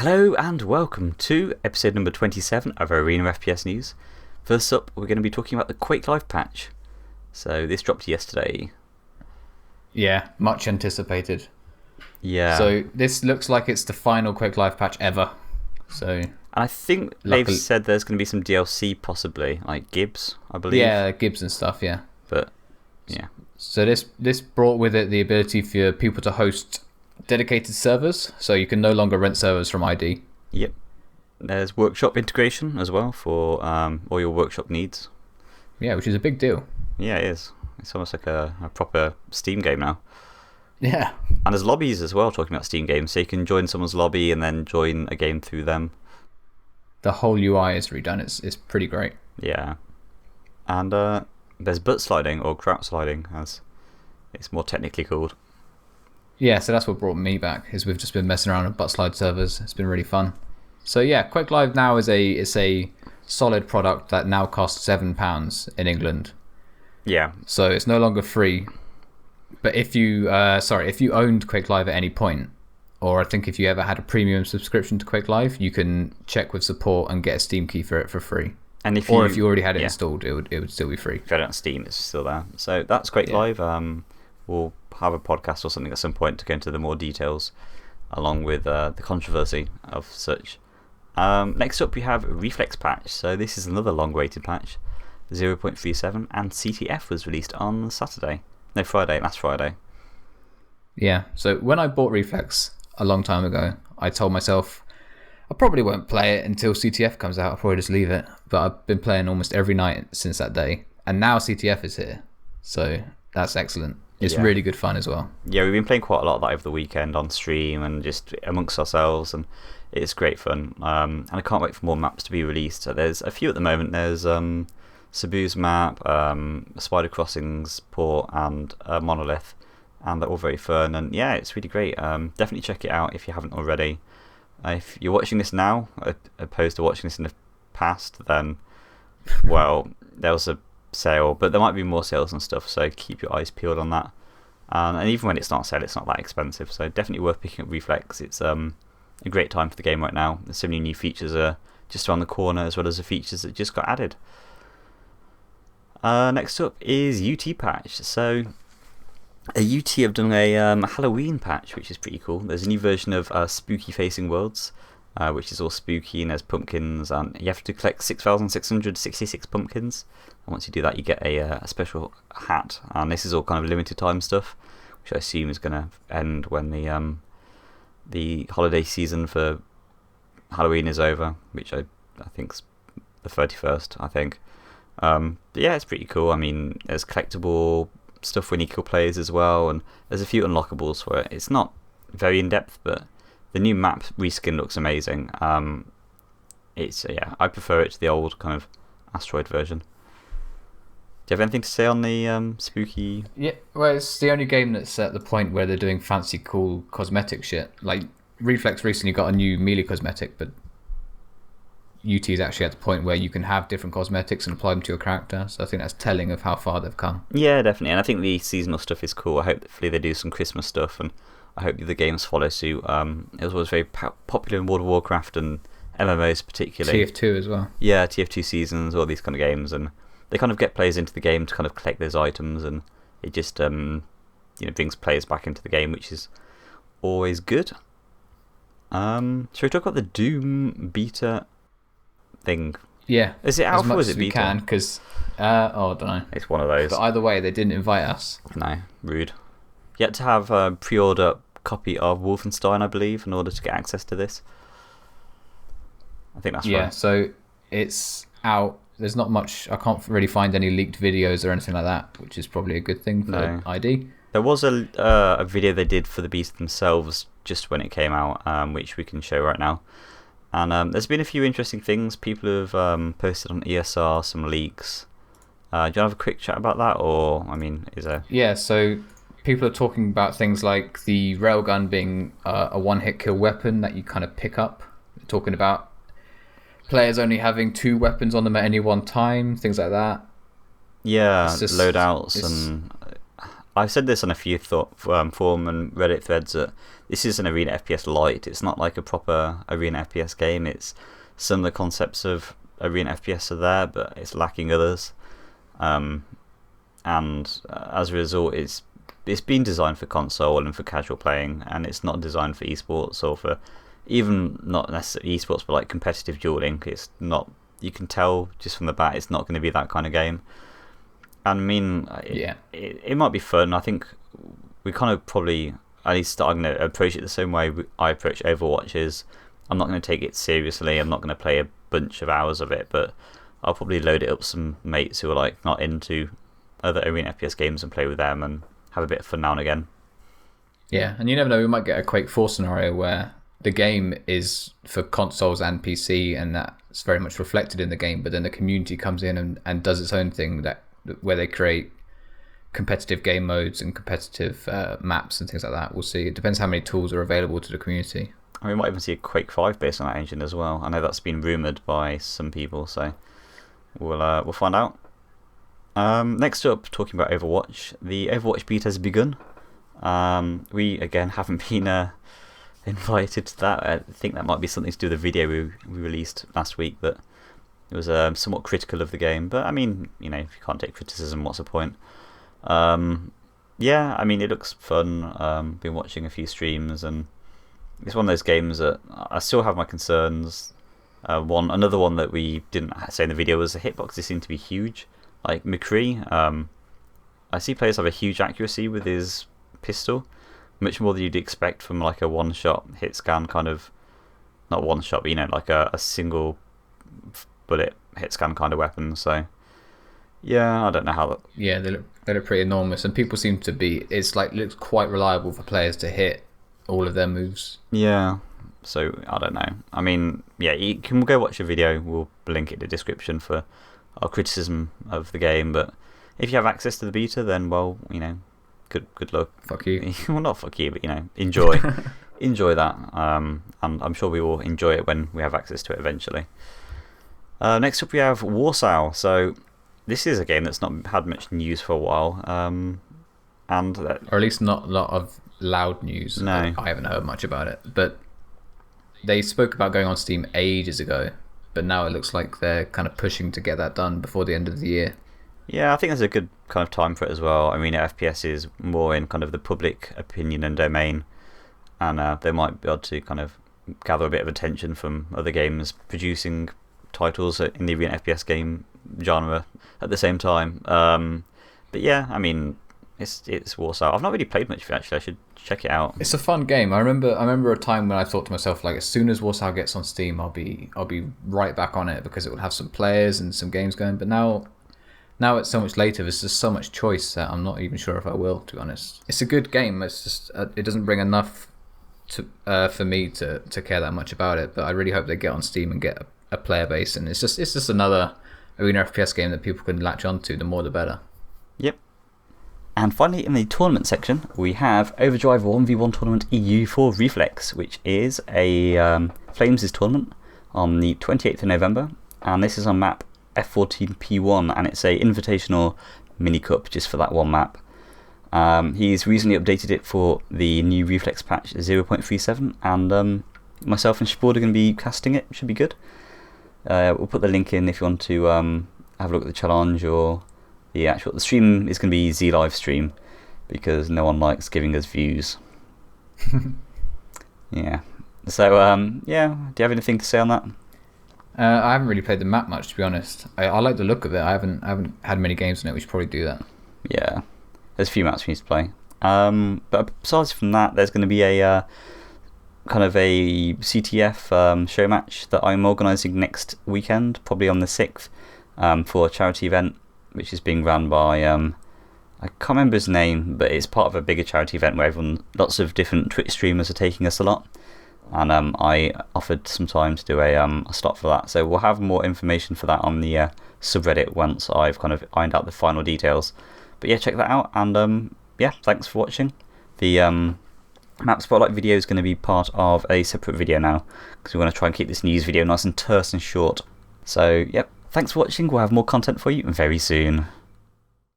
Hello and welcome to episode number 27 of Arena FPS News. First up, we're going to be talking about the Quake Live patch. So this dropped yesterday. Yeah, much anticipated. Yeah. So this looks like it's the final Quake Live patch ever. And I think they've said there's going to be some DLC possibly, like Gibbs, I believe. Yeah, Gibbs and stuff, yeah. But, yeah. So this brought with it the ability for people to host dedicated servers, so you can no longer rent servers from ID. Yep. There's workshop integration as well for all your workshop needs. Yeah, which is a big deal. Yeah, it is. It's almost like a proper Steam game now. Yeah. And there's lobbies as well, talking about Steam games, so you can join someone's lobby and then join a game through them. The whole UI is redone. It's pretty great. Yeah. And there's butt sliding, or crouch sliding, as it's more technically called. Yeah, so that's what brought me back, is we've just been messing around with butt slide servers. It's been really fun. So yeah, Quake Live now is a solid product that now costs £7 in England. Yeah. So it's no longer free. But if you owned Quake Live at any point, or I think if you ever had a premium subscription to Quake Live, you can check with support and get a Steam key for it for free. And if you already had it installed, it would still be free. If you had it on Steam, it's still there. So that's Quake Live. We'll have a podcast or something at some point to go into the more details, along with the controversy of such. Next up, we have Reflex Patch. So this is another long-awaited patch, 0.37, and CTF was released on Saturday. No, Friday. Last Friday. Yeah. So when I bought Reflex a long time ago, I told myself I probably won't play it until CTF comes out. I'll probably just leave it. But I've been playing almost every night since that day, and now CTF is here. So that's excellent. It's really good fun as well. Yeah, we've been playing quite a lot of that over the weekend on stream and just amongst ourselves, and it's great fun. And I can't wait for more maps to be released. So there's a few at the moment. There's Cebu's map, Spider Crossings Port, and Monolith, and they're all very fun. And yeah, it's really great. Definitely check it out if you haven't already. If you're watching this now, opposed to watching this in the past, then, well, there was a sale, but there might be more sales and stuff, so keep your eyes peeled on that. And even when it's not sale, it's not that expensive, so definitely worth picking up Reflex. It's a great time for the game right now. There's so many new features just around the corner, as well as the features that just got added. Next up is UT patch. So UT have done a Halloween patch, which is pretty cool. There's a new version of Spooky Facing Worlds, which is all spooky, and there's pumpkins, and you have to collect 6,666 pumpkins. And once you do that, you get a special hat, and this is all kind of limited time stuff, which I assume is going to end when the holiday season for Halloween is over, which I think's the 31st, I think. But yeah, it's pretty cool. I mean, there's collectible stuff when you kill players as well, and there's a few unlockables for it. It's not very in depth, but the new map reskin looks amazing. I prefer it to the old kind of Asteroid version. Do you have anything to say on the spooky? Yeah, well, it's the only game that's at the point where they're doing fancy, cool cosmetic shit. Like Reflex recently got a new melee cosmetic, but UT is actually at the point where you can have different cosmetics and apply them to your character. So I think that's telling of how far they've come. Yeah, definitely. And I think the seasonal stuff is cool. Hopefully they do some Christmas stuff, and I hope the other games follow suit. It was always very popular in World of Warcraft and MMOs particularly. TF2 as well. Yeah, TF2 seasons, all these kind of games, and they kind of get players into the game to kind of collect those items, and it just brings players back into the game, which is always good. Shall we talk about the Doom beta thing? Yeah. Is it alpha or is it beta? We can, because I don't know. It's one of those. But either way, they didn't invite us. No, rude. You had to have a pre-order copy of Wolfenstein, I believe, in order to get access to this. I think that's right. Yeah, so it's out. There's not much. I can't really find any leaked videos or anything like that, which is probably a good thing for ID. There was a video they did for the beta themselves just when it came out, which we can show right now. And there's been a few interesting things. People have posted on ESR some leaks. Do you want to have a quick chat about that, or is there? Yeah. So people are talking about things like the railgun being a one-hit kill weapon that you kind of pick up. They're talking about players only having 2 weapons on them at any one time, things like that. Yeah, loadouts, and I've said this on a few forum and Reddit threads that this is an Arena FPS light. It's not like a proper Arena FPS game. It's some of the concepts of Arena FPS are there, but it's lacking others. And as a result, it's been designed for console and for casual playing, and it's not designed for esports or for even not necessarily esports, but like competitive dueling. It's not. You can tell just from the bat, it's not going to be that kind of game. And I mean, it might be fun. I think we kind of probably, at least I'm going to approach it the same way I approach Overwatch. Is I'm not going to take it seriously. I'm not going to play a bunch of hours of it, but I'll probably load it up with some mates who are like not into other Arena FPS games and play with them and have a bit of fun now and again. Yeah, and you never know, we might get a Quake 4 scenario where the game is for consoles and PC, and that's very much reflected in the game, but then the community comes in and does its own thing, where they create competitive game modes and competitive maps and things like that. We'll see. It depends how many tools are available to the community. I mean, we might even see a Quake 5 based on that engine as well. I know that's been rumoured by some people, so we'll find out. Next up, talking about Overwatch, the Overwatch Beta has begun. We again haven't been invited to that. I think that might be something to do with the video we released last week, that it was somewhat critical of the game. But I mean, if you can't take criticism, what's the point? Yeah, I mean, it looks fun. Been watching a few streams, and it's one of those games that I still have my concerns. Another one that we didn't say in the video was the hitboxes seem to be huge. Like McCree, I see players have a huge accuracy with his pistol, much more than you'd expect from like a one-shot hit scan kind of, not one shot, but like a single bullet hit scan kind of weapon. So yeah, I don't know how that. Yeah, they look pretty enormous, and people seem to be. It's like looks quite reliable for players to hit all of their moves. Yeah, so I don't know. I mean, yeah, you can go watch a video. We'll link it in the description for our criticism of the game. But if you have access to the beta, then well, good luck. Fuck you. Well, not fuck you, but enjoy enjoy that. And I'm sure we will enjoy it when we have access to it eventually. Next up, we have Warsow. So this is a game that's not had much news for a while, or at least not a lot of loud news. No, I haven't heard much about it. But they spoke about going on Steam ages ago, but now it looks like they're kind of pushing to get that done before the end of the year. Yeah, I think there's a good kind of time for it as well. I mean, FPS is more in kind of the public opinion and domain, and they might be able to kind of gather a bit of attention from other games producing titles in the Arena FPS game genre at the same time. But yeah, I mean, it's Warsaw. I've not really played much of it, actually. I should check it out. It's a fun game. I remember a time when I thought to myself, like, as soon as Warsaw gets on Steam, I'll be right back on it, because it will have some players and some games going. But now it's so much later. There's just so much choice that I'm not even sure if I will, to be honest. It's a good game. It's just it doesn't bring enough for me to care that much about it. But I really hope they get on Steam and get a player base. And it's just another Arena FPS game that people can latch onto. The more, the better. Yep. And finally, in the tournament section, we have Overdrive 1v1 Tournament EU for Reflex, which is a Flames' tournament on the 28th of November. And this is on map F14P1, and it's a invitational mini cup just for that one map. He's recently updated it for the new Reflex patch 0.37, and myself and Sport are going to be casting it. Should be good. We'll put the link in if you want to have a look at the challenge, or the stream is going to be Z live stream, because no one likes giving us views. Yeah. So yeah, do you have anything to say on that? I haven't really played the map much, to be honest. I like the look of it. I haven't had many games in it. We should probably do that. Yeah, there's a few maps we need to play. But besides from that, there's going to be a kind of a CTF show match that I'm organising next weekend, probably on the 6th, for a charity event, which is being run by I can't remember his name, but it's part of a bigger charity event where lots of different Twitch streamers are taking us a lot. And I offered some time to do a slot for that. So we'll have more information for that on the subreddit once I've kind of ironed out the final details. But yeah, check that out. And yeah, thanks for watching. The map spotlight video is going to be part of a separate video now, because we want to try and keep this news video nice and terse and short. So yep, thanks for watching. We'll have more content for you very soon.